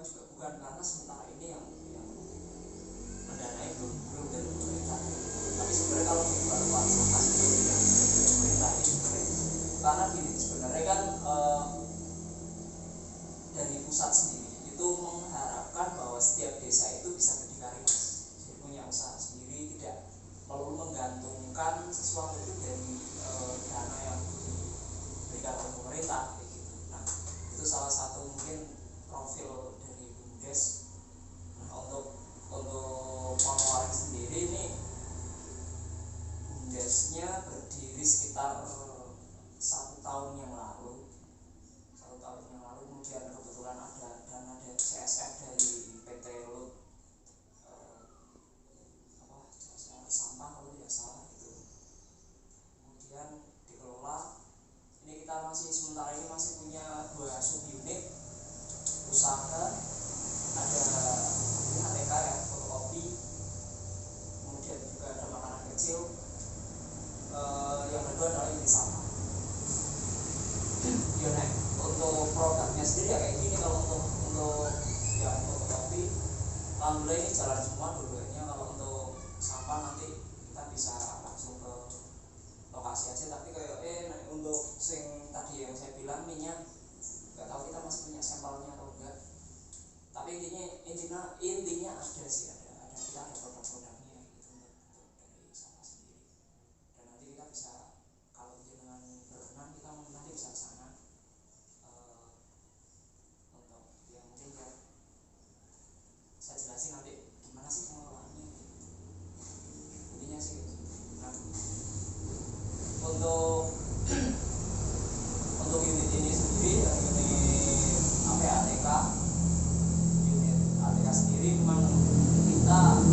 juga bukan, karena sementara ini yang mendanai belum dari pemerintah. Tapi sebenarnya kalau baru sampah sebenarnya dari pemerintah ini sebenarnya, karena gini sebenarnya kan dari pusat sendiri itu mengharapkan bahwa setiap desa itu bisa berdikari, mas, jadi punya usaha sendiri, tidak perlu menggantungkan sesuatu itu dari dana yang diberikan oleh pemerintah gitu. Nah, itu salah satu mungkin profil dari BUMDes. Nah, untuk Wonowaring sendiri ini BUMDesnya berdiri sekitar 1 tahun yang lalu. Kemudian kebetulan ada dana dari CSF dari PT Lut sampah kalau tidak salah itu. Kemudian dikelola. Ini kita masih sementara ini masih punya 2 subunit usaha. Ada ini ATK ya, fotokopi. Kemudian juga ada makanan kecil. Yang kedua adalah ini sampah. Ya, nah, untuk produknya sendiri ya kayak gini. Kalau untuk fotokopi, alhamdulillah ini jalan semua dua-duanya. Kalau untuk sampah nanti kita bisa langsung ke lokasi aja. Tapi kayak untuk sing tadi yang saya bilang minyak, nggak tahu kita masih punya sampelnya atau enggak. Tapi intinya ada sih, ada kita ada produk-produknya gitu untuk dari sampah sendiri. Dan nanti kita bisa, kalau dengan berkenan kita nanti bisa ke sana untuk ya mungkin ya saya jelasin nanti gimana sih pengelolaannya gitu. Intinya sih gitu. Nah, untuk unit ini sendiri, unit ATK sendiri memang kita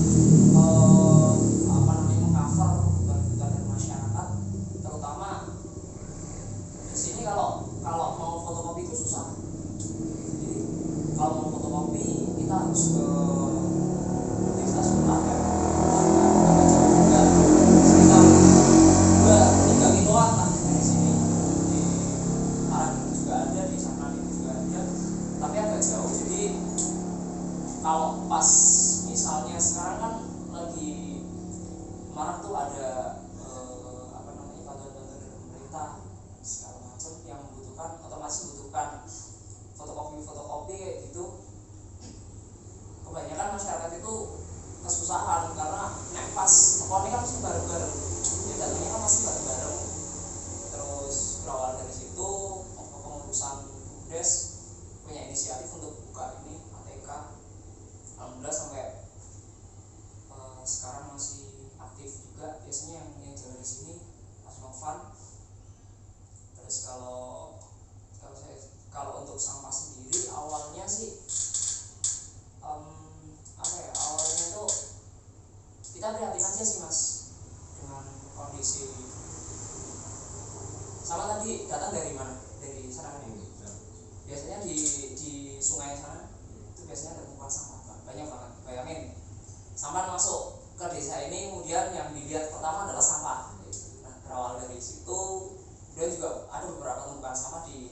mengcover kebutuhan dari masyarakat, terutama di sini kalau mau fotokopi itu susah. Jadi kalau mau fotokopi kita harus ke desa sebelah ya, agak jauh juga, sekitar 2-3 kiloan lah dari sini. Di Karanganyar juga ada, di sana juga ada, tapi agak jauh. Jadi kalau pas misalnya sekarang kan lagi marak tuh ada bantuan-bantuan dari pemerintah segala macam yang otomatis membutuhkan fotokopi kayak gitu. Kebanyakan masyarakat itu kesusahan karena nek pas tokonya kan mesti bareng-bareng, ya datangnya kan pasti bareng-bareng. Terus berawal dari situ pengurusan BUMDes punya inisiatif untuk buka ini ATK. Alhamdulillah sampai sekarang masih aktif juga. Biasanya yang jaga di sini Mas Novan. Terus kalau untuk sampah sendiri awalnya sih awalnya itu kita prihatin aja sih, mas, dengan kondisi. Sama tadi datang dari mana? Dari sana kan ini. Biasanya di sungai sana itu biasanya ada tumpukan sampah banyak banget. Bayangin, sampah masuk ke desa ini, kemudian yang dilihat pertama adalah sampah. Nah, berawal dari situ, kemudian juga ada beberapa tumpukan sampah di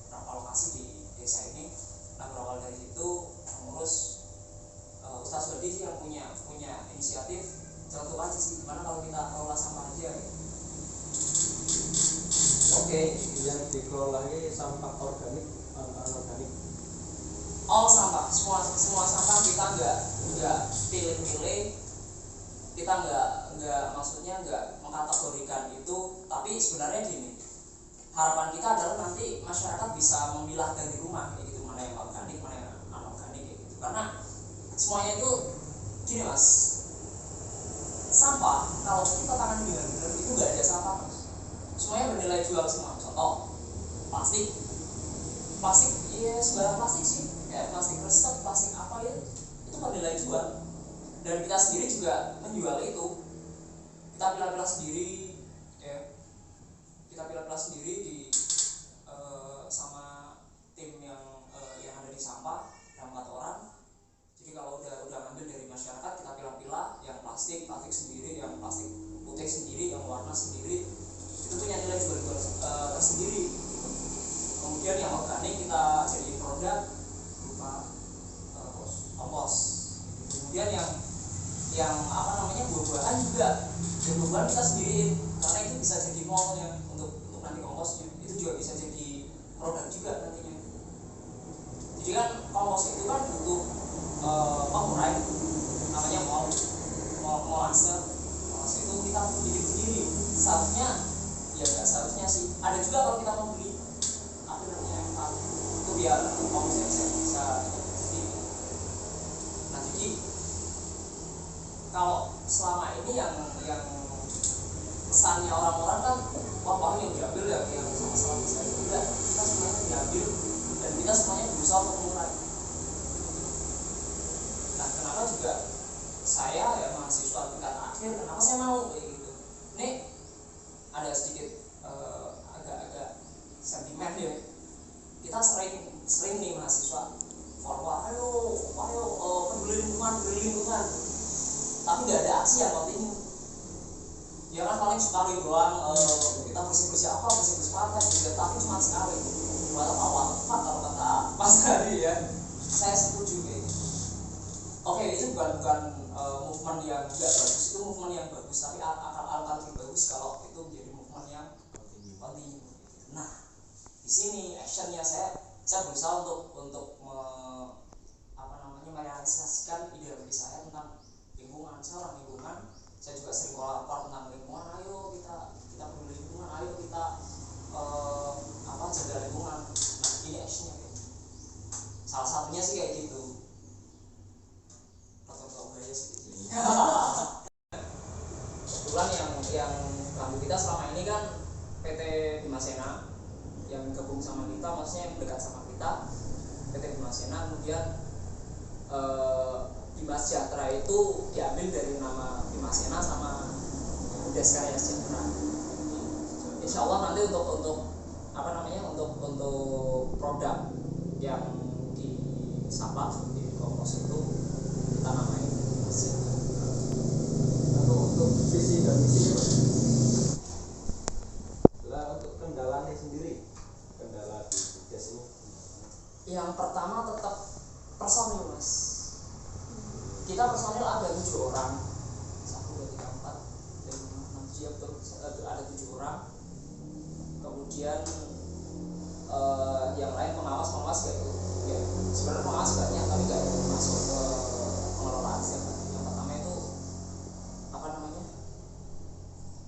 beberapa lokasi di desa ini. Nah, berawal dari situ pengurus Ustaz Wadi sih yang punya inisiatif. Contoh aja sih, gimana kalau kita kelola sampah aja gitu. Oke. Yang dikelola ini sampah organik, anorganik. All sampah, semua sampah kita nggak pilih-pilih, kita nggak maksudnya nggak mengkategorikan itu. Tapi sebenarnya gini, harapan kita adalah nanti masyarakat bisa memilah dari rumah kayak gitu, mana yang organik, mana yang anorganik kayak gitu. Karena semuanya itu gini, mas, sampah kalau kita tangani dengan benar itu nggak ada sampah, mas. Semuanya bernilai jual semua. Contoh plastik ya, sembarang plastik sih, kayak plastik resep, plastik apa ya, itu bernilai jual. Dan kita sendiri juga menjual itu. Kita pilah-pilah sendiri ya, di sama tim yang ada di sampah, ada 4 orang. Jadi kalau udah ngambil dari masyarakat, kita pilah-pilah yang plastik sendiri, yang plastik putih sendiri, yang warna sendiri, itu punya nilai jual tersendiri. Kemudian yang organik kita jadi produk berupa kita sendiri, karena itu bisa jadi molnya untuk nanti komposnya. Itu juga bisa jadi produk juga nantinya. Jadi kan kompos itu kan butuh pengurai, namanya molase itu kita bikin sendiri. Seharusnya ya nggak seharusnya sih, ada juga kalau kita mau beli apa namanya itu biar komposnya bisa sendiri. Nah jadi kalau selama ini yang kesannya orang-orang kan wah yang diambil ya yang sama-sama bisa juga, kita semuanya diambil dan kita semuanya berusaha untuk mengurai. Nah kenapa juga saya ya mahasiswa tingkat akhir, kenapa saya mau kayak gitu? Ini ada sedikit agak-agak sentimen ya. Kita sering nih mahasiswa forward, ayo peduli lingkungan, tapi nggak ada aksi yang kontinu. Ya kan paling sekali doang kita bersih pantai juga, tapi cuma sekali. Buat apa kalau kata Mas tadi ya, saya setuju kayak gitu. Oke, itu bukan movement yang tidak bagus, itu movement yang bagus, tapi akan lebih bagus kalau itu menjadi movement yang kontinu. Nah, di sini actionnya saya berusaha untuk merealisasikan ideologi saya tentang lingkungan. Saya orang lingkungan, saya juga sering kolakor tentang lingkungan. Ayo kita peduli lingkungan, ayo kita jaga lingkungan. Nah, ini actionnya kayak gitu. Salah satunya sih kayak gitu. Kebetulan yang ganggu kita selama ini kan PT Bimasena yang gabung sama kita, maksudnya yang dekat sama kita, PT Bimasena. Kemudian Bimas Sejahtera itu diambil dari nama Bimasena sama Des Karya Sejahtera. Insya Allah nanti untuk produk yang disampah di kompos itu kita namain Bimas Sejahtera. Untuk visi dan misinya lah, untuk kendalanya sendiri, kendala di tugas ini yang pertama tetap personil, Mas. Kita personil ada 7 orang, 1, 2, 3, 4, 5, 6, 7, ada 7 orang. Kemudian yang lain pengawas kayak itu ya, sebenarnya pengawas banyak tapi gak masuk ke pengelolaan siapa. Yang pertama itu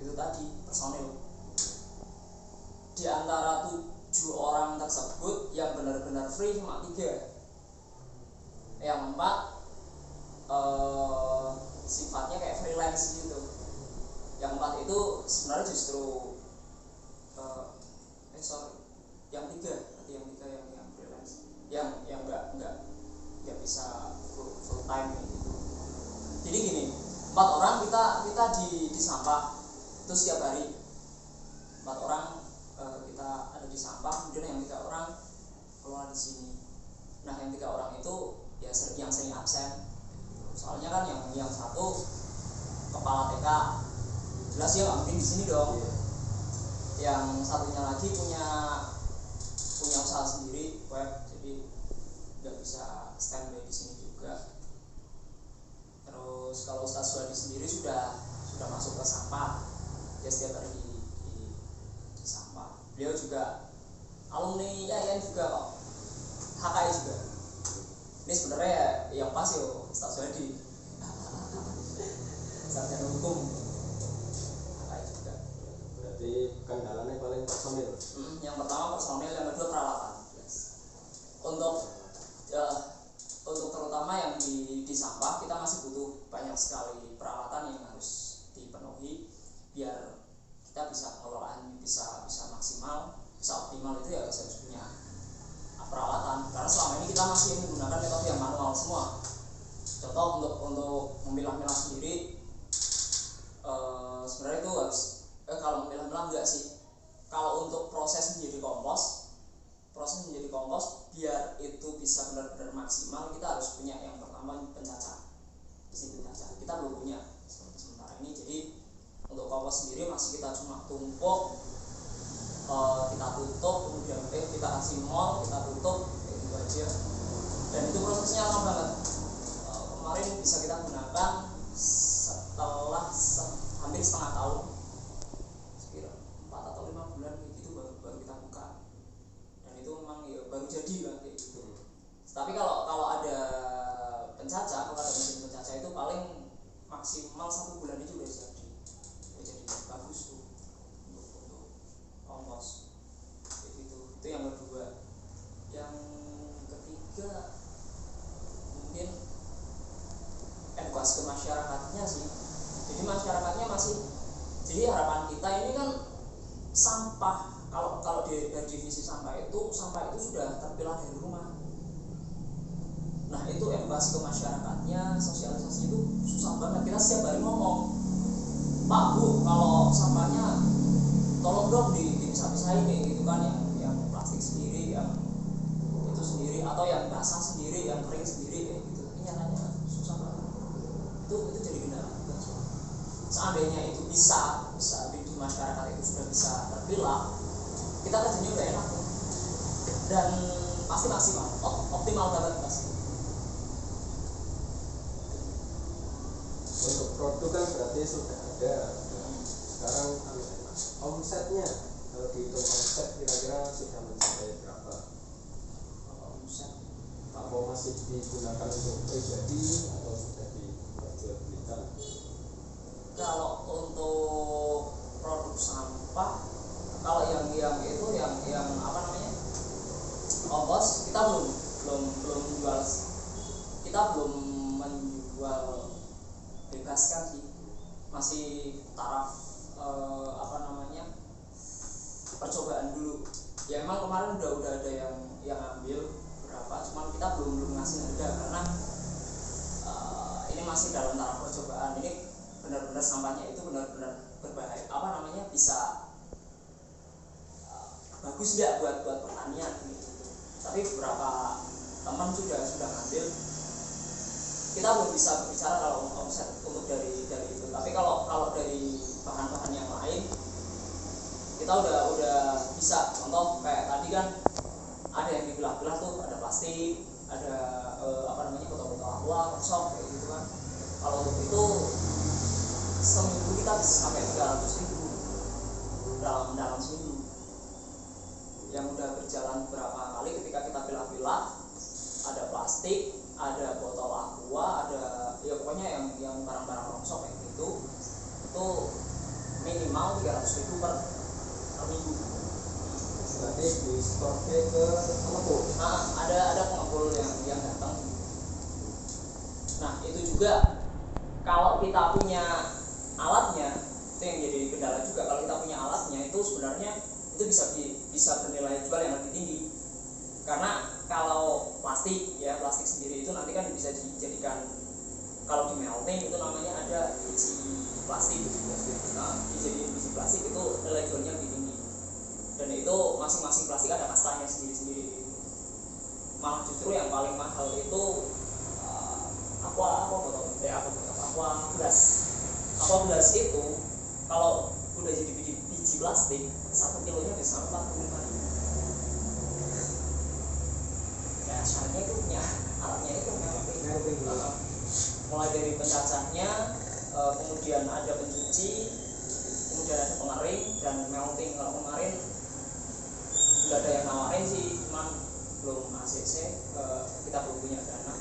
itu tadi personil. Di antara 7 orang tersebut yang benar-benar free cuma 3. Yang 4 sifatnya kayak freelance gitu. Yang 4 itu sebenarnya justru yang 3 yang freelance, yang nggak bisa full time gitu. Jadi gini, 4 orang kita di sampah itu setiap hari. 4 orang kita ada di sampah, kemudian yang 3 orang keluar di sini. Nah yang 3 orang itu ya yang sering absen. Soalnya kan yang satu kepala TK, jelas dia nggak mungkin di sini dong. Yang satunya lagi punya usaha sendiri web, jadi nggak bisa standby di sini juga. Terus kalau Ustaz Suhadi sendiri sudah masuk ke sampah, dia setiap hari di sampah. Beliau juga alumni ya juga kok, HKI juga. Ini sebenarnya yang pas yo Ustaz Suhadi, sarjana hukum, HKI juga. berarti kendalanya paling personil. Yang pertama personil, yang kedua peralatan. Untuk terutama yang di sampah kita masih butuh banyak sekali peralatan yang harus dipenuhi biar kita bisa pengelolaan bisa maksimal, bisa optimal. Itu ya harus punya peralatan, karena selama ini kita masih menggunakan metode yang manual semua. Contoh untuk memilah-milah sendiri, sebenarnya itu harus kalau memilah-milah enggak sih, kalau untuk proses menjadi kompos biar itu bisa benar-benar maksimal, kita harus punya yang pertama pencacah. Mesin pencacah kita belum punya sementara ini. Jadi untuk kompos sendiri masih kita cuma tumpuk, kita tutup, kemudian kita kasih mol, kita tutup, kayak gitu aja. Dan itu prosesnya lama banget. Kemarin bisa kita gunakan setelah hampir setengah tahun maksimal 1 bulan itu udah jadi bagus tuh untuk ongkos itu yang kedua. Yang ketiga mungkin edukasi ke masyarakatnya sih. Jadi masyarakatnya jadi harapan kita ini kan sampah, kalau dari divisi sampah itu sudah terpilah dari rumah. Nah itu edukasi ke masyarakatnya, sosialisasi itu susah banget. Kita setiap hari ngomong, Pak Bu, kalau sampahnya tolong dong dipisah-pisahin nih, gitu kan, yang plastik sendiri, yang itu sendiri, atau yang basah sendiri, yang kering sendiri, kayak gitu. Ini nyatanya susah banget. Itu jadi kendala. Seandainya itu bisa di masyarakat itu sudah bisa terpilah, kita kerjanya udah enak tuh. Dan pasti maksimal, optimal banget pasti. Untuk produk kan berarti sudah ada. Sekarang omsetnya, kalau dihitung omset kira-kira sudah mencapai berapa? Omset Apa masih digunakan untuk pribadi atau sudah diperjualbelikan? kalau untuk produk sampah, kalau yang itu yang apa namanya, ongkos, kita belum jual, kita belum menjual bebaskan sih, masih taraf apa namanya, percobaan dulu. Ya emang kemarin udah ada yang ambil berapa, cuman kita belum ngasih harga karena ini masih dalam taraf percobaan. Ini benar-benar sampahnya itu benar-benar berbahaya, apa namanya, bisa bagus nggak buat pertanian gitu. Tapi beberapa teman sudah ngambil. Kita belum bisa berbicara kalau omset untuk dari itu. Tapi kalau dari bahan-bahan yang lain kita udah bisa. Contoh kayak tadi kan ada yang dipilah-pilah tuh, ada plastik, ada apa namanya, botol-botol aqua, kosong kayak gitu kan. Kalau untuk itu seminggu kita bisa sampai 300.000 dalam seminggu. Yang udah berjalan beberapa kali, ketika kita pilah-pilah, ada plastik, ada botol aqua, ada ya pokoknya yang barang-barang rongsok kayak gitu, itu minimal 300.000 per minggu. Berarti di store ke pengepul. Ada pengepul yang datang. Nah itu juga kalau kita punya alatnya, itu yang jadi kendala juga. Kalau kita punya alatnya, itu sebenarnya itu bisa bernilai jual yang lebih tinggi. Karena kalau plastik sendiri itu nanti kan bisa dijadikan, kalau di melting itu namanya ada biji plastik. Nah, dijadikan biji plastik itu nilai jualnya lebih tinggi. Dan itu masing-masing plastik ada kastanya sendiri-sendiri. Malah justru yang paling mahal itu aqua gelas itu kalau udah jadi biji plastik 1 kilonya bisa 45.000. Ya syaratnya itu punya alatnya itu melting. Mulai dari pencacahnya, kemudian ada pencuci, kemudian ada pengering dan melting. Kalau kemarin sudah ada yang nawarin sih, cuman belum ACC, kita belum punya dana.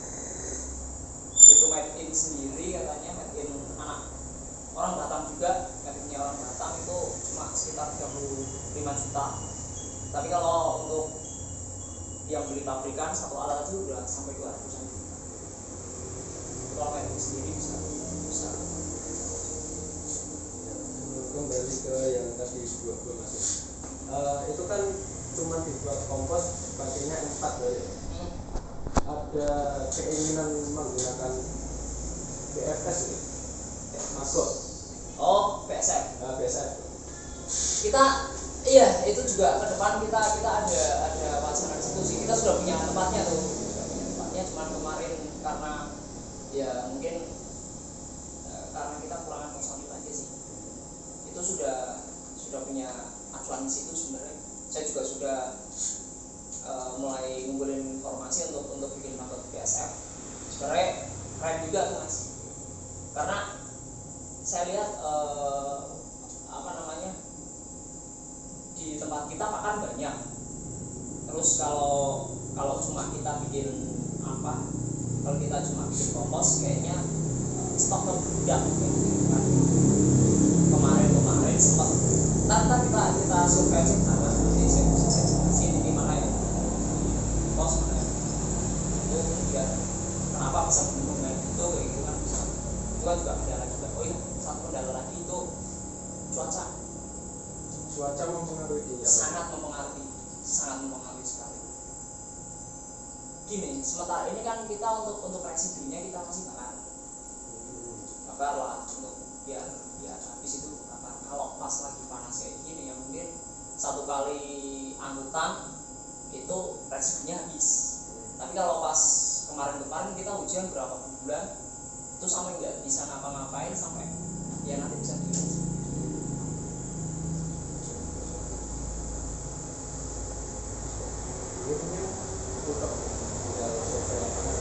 Itu made in sendiri katanya, made in anak orang Batam juga, made-nya orang Batam itu cuma sekitar 35 juta. Tapi kalau untuk yang beli pabrikan satu alat itu udah sampai 200-an juta. Kalau made in sendiri bisa. Kembali ke yang tadi dua masuk. Itu kan cuma dibuat kompos, pakainya 4 ya. Ada keinginan menggunakan BFS gitu, masuk. Oh, BSF. BSF. Kita itu juga ke depan kita ada wacana di situ sih. Kita sudah punya tempatnya tuh. Cuma kemarin karena ya mungkin karena kita kurangan personil aja sih. Itu sudah punya acuan di situ sebenarnya. Saya juga sudah mulai ngumpulin informasi untuk bikin makot BSF. Sebenarnya keren juga tuh Mas, karena saya lihat di tempat kita makan banyak. Terus kalau cuma kita bikin kompos, kayaknya stok ngebludak kayak gitu kan. Kemarin sempat kita survei cek sama di sini di mana ya pos mana ya itu kemudian kenapa bisa mendukung kayak gitu kan bisa itu kan juga kendala juga. Oh iya, satu kendala lagi itu cuaca mempengaruhi apa? sangat mempengaruhi sekali. Gini, sementara ini kan kita untuk residunya kita masih bakar lah untuk biar habis itu bakar. Kalau pas lagi panas kayak gini ya mungkin satu kali angkutan itu residunya habis. Tapi kalau pas kemarin kita hujan berapa bulan itu sampai nggak bisa ngapa-ngapain sampai ya nanti bisa diurus. Ini mungkin untuk tinggal survei lapangan.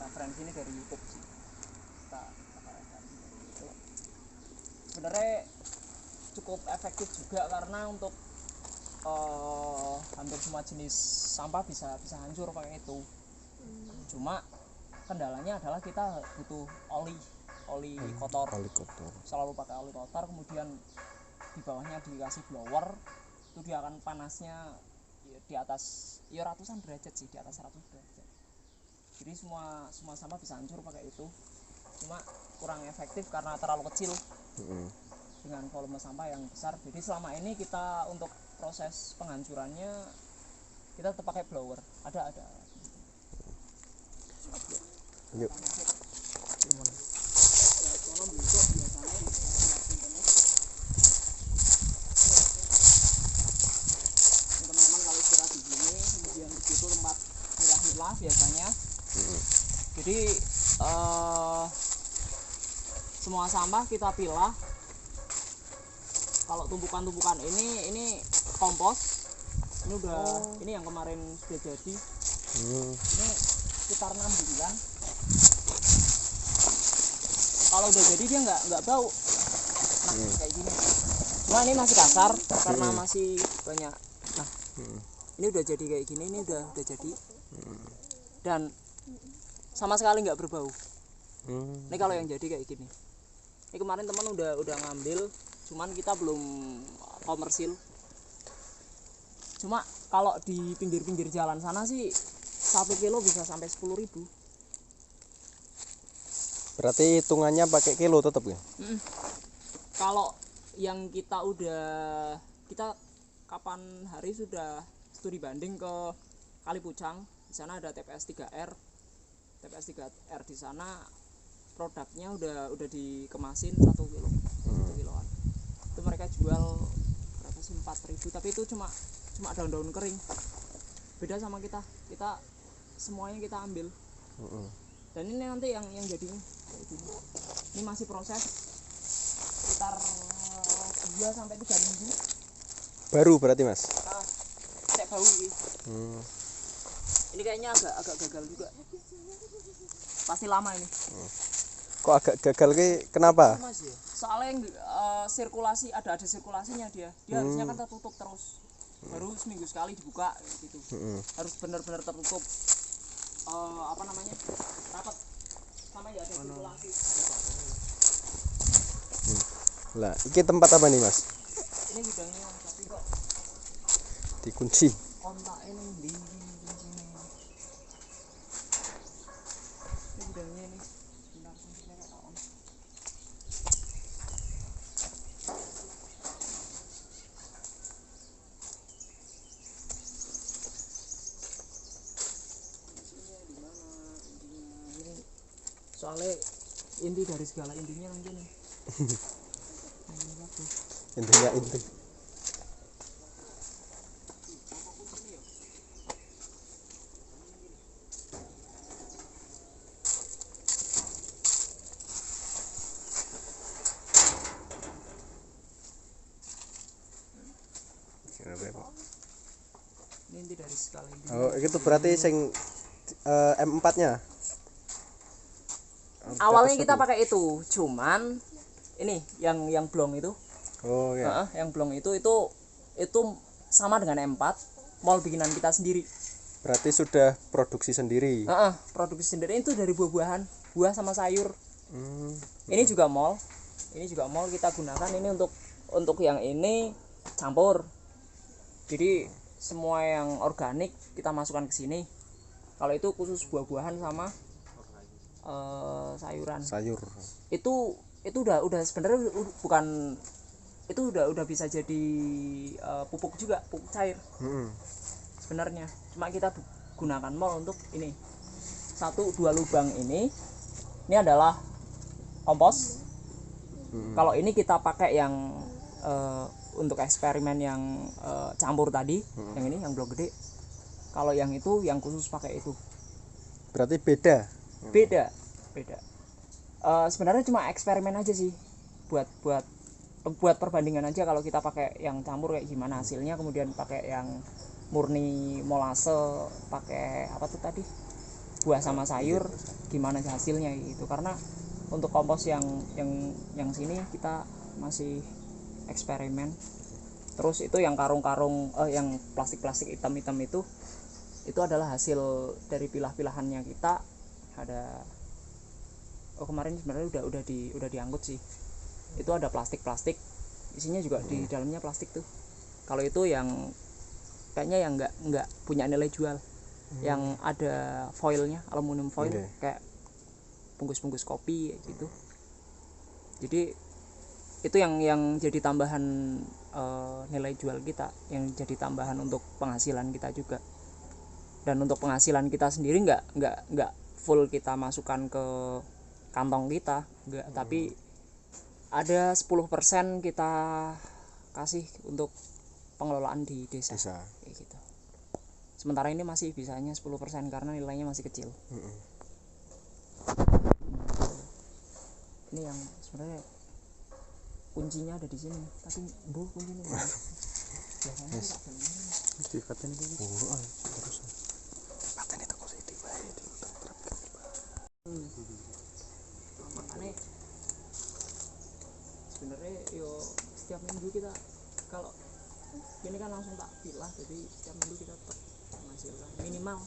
Referensi ini dari YouTube sih. Kita referensi dari YouTube. Sebenarnya cukup efektif juga karena untuk hampir semua jenis sampah bisa hancur pakai itu. Cuma kendalanya adalah kita butuh oli kotor. Selalu pakai oli kotor, kemudian di bawahnya dikasih blower, itu dia akan panasnya di atas ratusan derajat sih, di atas 100 derajat. Jadi semua sampah bisa hancur pakai itu. Cuma kurang efektif karena terlalu kecil dengan volume sampah yang besar. Jadi selama ini kita untuk proses penghancurannya kita tetap pakai blower. Ada. Yuk. Teman-teman kalau istirahat di sini, kemudian di situ tempat milah-milah biasanya. Jadi semua sampah kita pilah. Kalau tumpukan-tumpukan ini kompos. Ini yang kemarin sudah jadi. Ini sekitar 6 bulan. Kalau udah jadi dia nggak bau. Nah kayak gini. Cuma ini masih kasar karena masih banyak. Nah ini udah jadi kayak gini. Ini udah jadi. Dan sama sekali nggak berbau. Ini kalau yang jadi kayak gini. Ini kemarin teman udah ngambil, cuman kita belum komersil. Cuma kalau di pinggir-pinggir jalan sana sih 1 kilo bisa sampai 10.000. Berarti hitungannya pakai kilo tetap ya? Kalau yang kita kapan hari sudah studi banding ke Kalipucang. Di sana ada TPS 3R di sana produknya udah dikemasin 1 kilo, 1 kiloan. Itu mereka jual berapa sih, 4.000, tapi itu cuma daun-daun kering. Beda sama kita semuanya kita ambil. Dan ini nanti yang jadi kayak gini. Ini masih proses sekitar 2-3 minggu. Baru berarti Mas? Cek bau ini. Ini kayaknya agak gagal juga. Pasti lama ini. Kok agak gagal ke kenapa? Soalnya sirkulasi ada sirkulasinya dia harusnya kan tertutup terus. Baru seminggu sekali dibuka gitu. Harus benar-benar tertutup. Rapat sama ya ada sirkulasi. Lah, ini tempat apa nih Mas? Ini gudangnya tapi kok Dikunci. kontaknya ning ndi ini gudangnya ini. Bentar saya tak on. Soalnya inti dari segala intinya kan gini. Intinya inti. Ini inti dari skala ini. Oh, itu berarti sing M4-nya. Awalnya kita pakai itu, cuman ini yang blong itu. Oh ya. Yang blong itu sama dengan M4, mall bikinan kita sendiri. Berarti sudah produksi sendiri. Produksi sendiri itu dari buah-buahan, buah sama sayur. Ini juga mall kita gunakan ini untuk yang ini campur. Jadi semua yang organik kita masukkan ke sini. Kalau itu khusus buah-buahan sama sayuran. Sayur. Itu udah sebenarnya bukan, itu udah bisa jadi pupuk juga, pupuk cair. Sebenarnya cuma kita gunakan mall untuk ini 1-2 lubang ini adalah kompos. Kalau ini kita pakai yang untuk eksperimen yang campur tadi, yang ini yang blok gede. Kalau yang itu yang khusus pakai itu. Berarti beda. Sebenarnya cuma eksperimen aja sih, buat perbandingan aja. Kalau kita pakai yang campur kayak gimana hasilnya, kemudian pakai yang murni molase, pakai apa tuh tadi, buah sama sayur, gimana hasilnya gitu. Karena untuk kompos yang sini kita masih eksperimen. Terus itu yang karung-karung yang plastik-plastik hitam-hitam itu adalah hasil dari pilah-pilahannya kita. Ada kemarin sebenarnya udah diangkut sih. Itu ada plastik isinya juga di dalamnya plastik tuh. Kalau itu yang kayaknya yang nggak punya nilai jual, yang ada foilnya, aluminium foil, kayak bungkus kopi gitu. Jadi itu yang jadi tambahan nilai jual kita, yang jadi tambahan untuk penghasilan kita juga. Dan untuk penghasilan kita sendiri nggak full kita masukkan ke kantong kita, enggak, tapi ada 10% kita kasih untuk pengelolaan di desa. Kayak gitu. Sementara ini masih bisanya 10% karena nilainya masih kecil. Ini yang sebenarnya kuncinya ada di sini, tapi kuncinya biasanya Mesti paten itu. Terus paten itu positif aja diterapkan. Makanya sebenarnya setiap minggu kita, kalau ini kan langsung tak pilah, jadi setiap minggu kita tetap menghasilkan minimal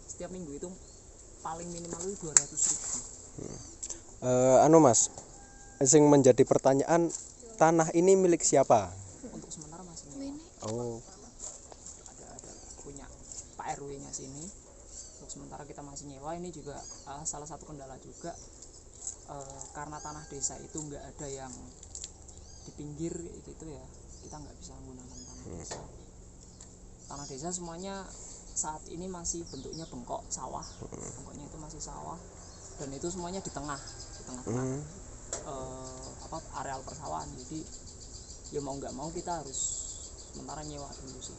setiap minggu itu paling minimal itu 200.000. Mas, sing menjadi pertanyaan, tanah ini milik siapa? Untuk sementara masih Oh, ada punya Pak RW-nya sini. Untuk sementara kita masih nyewa. Ini juga salah satu kendala juga, karena tanah desa itu nggak ada yang di pinggir gitu ya, kita nggak bisa menggunakan tanah desa. Tanah desa semuanya saat ini masih bentuknya bengkok sawah, bengkoknya itu masih sawah, dan itu semuanya di tengah-tengah areal persawahan. Jadi ya mau nggak mau kita harus sementara nyewa dulu sih.